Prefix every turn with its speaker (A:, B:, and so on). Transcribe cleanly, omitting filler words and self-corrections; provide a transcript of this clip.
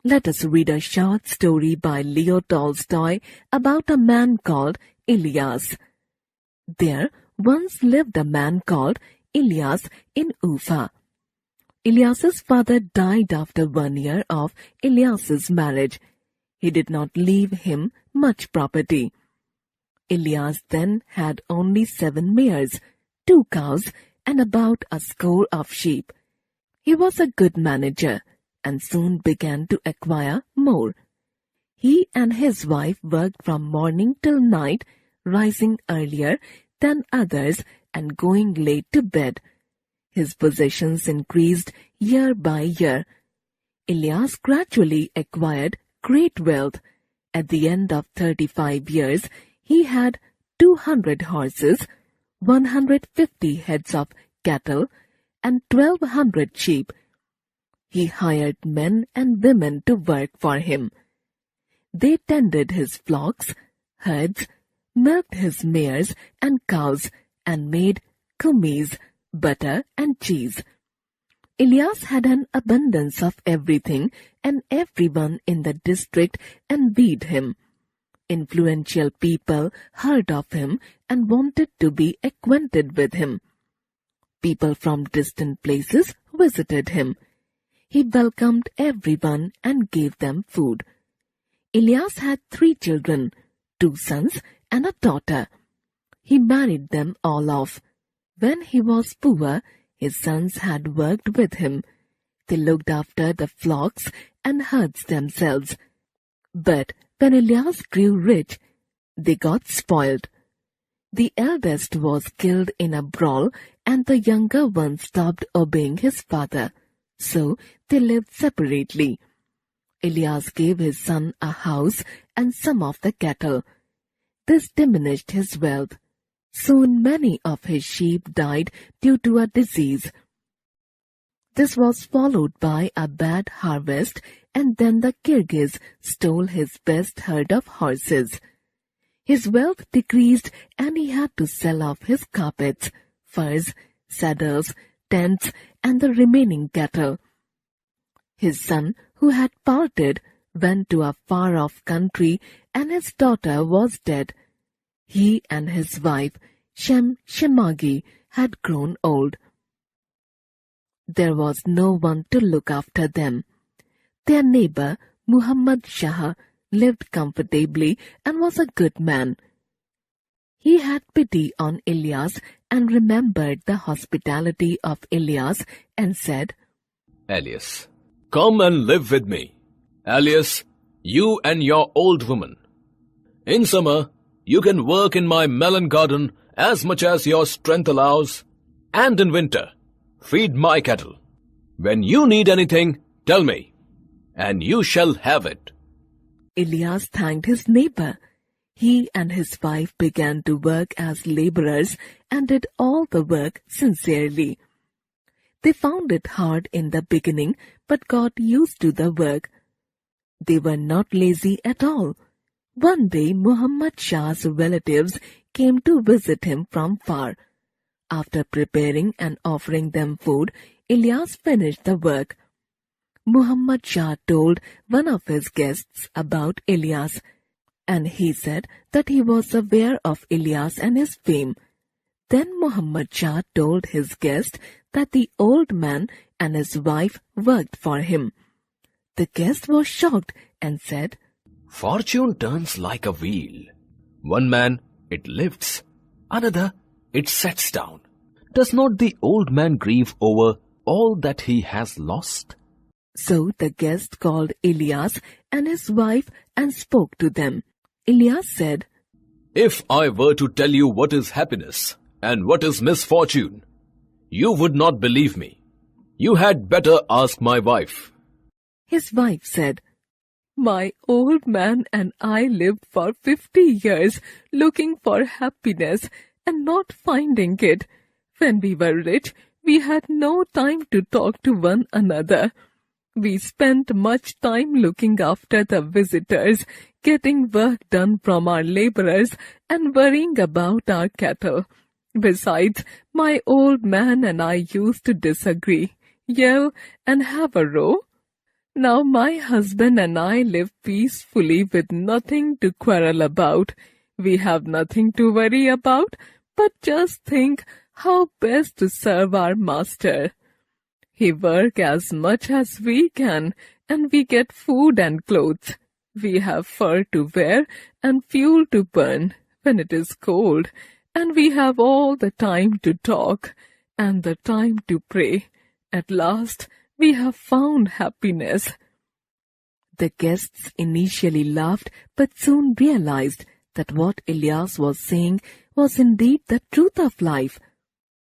A: let us read a short story by Leo Tolstoy about a man called Ilyas. There once lived a man called Ilyas in Ufa. Ilyas's father died after 1 year of Ilyas's marriage. He did not leave him much property. Ilyas then had only 7 mares, 2 cows, and about a score of sheep. He was a good manager and soon began to acquire more. He and his wife worked from morning till night, rising earlier than others and going late to bed. His possessions increased year by year. Ilyas gradually acquired great wealth. At the end of 35 years, he had 200 horses, 150 heads of cattle, and 1,200 sheep. He hired men and women to work for him. They tended his flocks, herds, milked his mares and cows, and made kumis, butter and cheese. Ilyas had an abundance of everything, and everyone in the district envied him. Influential people heard of him and wanted to be acquainted with him. People from distant places visited him. He welcomed everyone and gave them food. Ilyas had 3 children, 2 sons and a daughter. He married them all off. When he was poor, his sons had worked with him. They looked after the flocks and herds themselves. But when Ilyas grew rich, they got spoiled. The eldest was killed in a brawl, and the younger one stopped obeying his father. So they lived separately. Ilyas gave his son a house and some of the cattle. This diminished his wealth. Soon many of his sheep died due to a disease. This was followed by a bad harvest, and then the Kyrgyz stole his best herd of horses. His wealth decreased, and he had to sell off his carpets, furs, saddles, tents, and the remaining cattle. His son, who had parted, went to a far-off country, and his daughter was dead. He and his wife, Shemagi, had grown old. There was no one to look after them. Their neighbor, Muhammad Shah, lived comfortably and was a good man. He had pity on Ilyas and remembered the hospitality of Ilyas and said,
B: Ilyas, come and live with me. Ilyas, you and your old woman. In summer, you can work in my melon garden as much as your strength allows, and in winter, feed my cattle. When you need anything, tell me, and you shall have it.
A: Ilyas thanked his neighbor. He and his wife began to work as laborers and did all the work sincerely. They found it hard in the beginning, but got used to the work. They were not lazy at all. One day, Muhammad Shah's relatives came to visit him from far. After preparing and offering them food, Ilyas finished the work. Muhammad Shah told one of his guests about Ilyas, and he said that he was aware of Ilyas and his fame. Then Muhammad Shah told his guest that the old man and his wife worked for him. The guest was shocked and said,
B: Fortune turns like a wheel. One man, it lifts. Another, it sets down. Does not the old man grieve over all that he has lost?
A: So the guest called Ilyas and his wife and spoke to them. Ilyas said,
B: If I were to tell you what is happiness and what is misfortune, you would not believe me. You had better ask my wife.
A: His wife said, My old man and I lived for 50 years looking for happiness and not finding it. When we were rich, we had no time to talk to one another. We spent much time looking after the visitors, getting work done from our laborers, and worrying about our cattle. Besides, my old man and I used to disagree, yell, and have a row. Now my husband and I live peacefully with nothing to quarrel about. We have nothing to worry about, but just think how best to serve our master. He works as much as we can, and we get food and clothes. We have fur to wear and fuel to burn when it is cold, and we have all the time to talk and the time to pray. At last, we have found happiness. The guests initially laughed, but soon realized that what Ilyas was saying was indeed the truth of life.